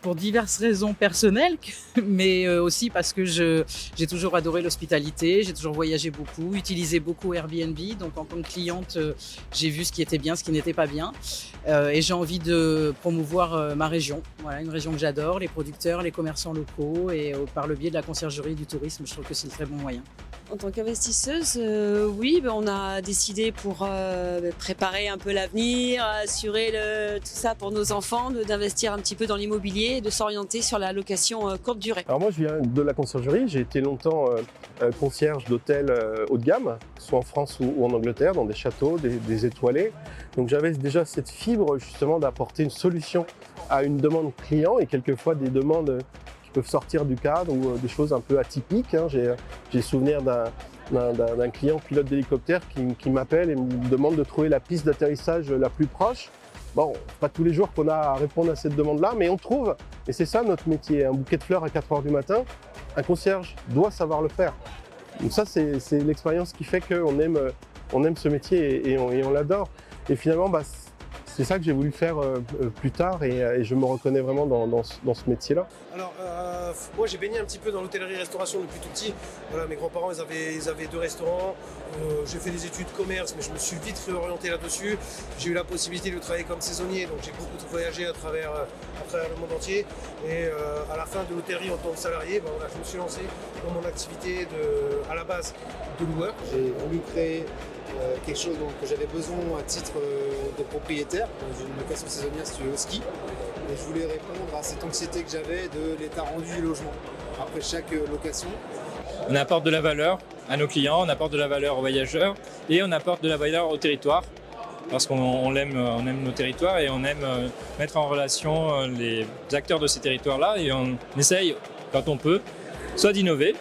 pour diverses raisons personnelles, mais aussi parce que j'ai toujours adoré l'hospitalité, j'ai toujours voyagé beaucoup, utilisé beaucoup Airbnb. Donc en tant que cliente, j'ai vu ce qui était bien, ce qui n'était pas bien. Et j'ai envie de promouvoir ma région. Voilà, une région que j'adore, les producteurs, les commerçants locaux et par le biais de la conciergerie et du tourisme, je trouve que c'est un très bon moyen. En tant qu'investisseuse, oui, on a décidé pour préparer un peu l'avenir, assurer tout ça pour nos enfants, d'investir un petit peu dans l'immobilier et de s'orienter sur la location courte durée. Alors moi je viens de la conciergerie, j'ai été longtemps concierge d'hôtels haut de gamme, soit en France ou en Angleterre, dans des châteaux, des étoilés. Donc j'avais déjà cette fibre justement d'apporter une solution à une demande client et quelquefois des demandes peuvent sortir du cadre ou des choses un peu atypiques. J'ai souvenir d'un client pilote d'hélicoptère qui m'appelle et me demande de trouver la piste d'atterrissage la plus proche. Bon, pas tous les jours qu'on a à répondre à cette demande-là, mais on trouve, et c'est ça notre métier, un bouquet de fleurs à 4h du matin, un concierge doit savoir le faire. Donc ça, c'est l'expérience qui fait qu'on aime ce métier et on l'adore. Et finalement, c'est ça que j'ai voulu faire plus tard et je me reconnais vraiment dans ce métier-là. Alors, moi j'ai baigné un petit peu dans l'hôtellerie-restauration depuis tout petit. Voilà, mes grands-parents ils avaient 2 restaurants. J'ai fait des études de commerce, mais je me suis vite réorienté là-dessus. J'ai eu la possibilité de travailler comme saisonnier, donc j'ai beaucoup voyagé à travers le monde entier. Et à la fin de l'hôtellerie en tant que salarié, voilà, je me suis lancé dans mon activité à la base de loueur. J'ai voulu créer quelque chose que j'avais besoin à titre de propriétaire dans une location saisonnière située au ski. Et je voulais répondre à cette anxiété que j'avais de l'état rendu du logement après chaque location. On apporte de la valeur à nos clients, on apporte de la valeur aux voyageurs et on apporte de la valeur au territoire parce qu'on aime nos territoires et on aime mettre en relation les acteurs de ces territoires-là et on essaye, quand on peut, soit d'innover,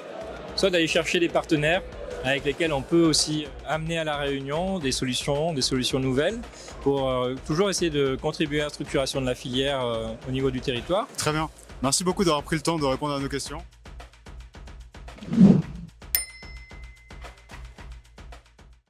soit d'aller chercher des partenaires avec lesquels on peut aussi amener à la réunion des solutions nouvelles pour toujours essayer de contribuer à la structuration de la filière au niveau du territoire. Très bien. Merci beaucoup d'avoir pris le temps de répondre à nos questions.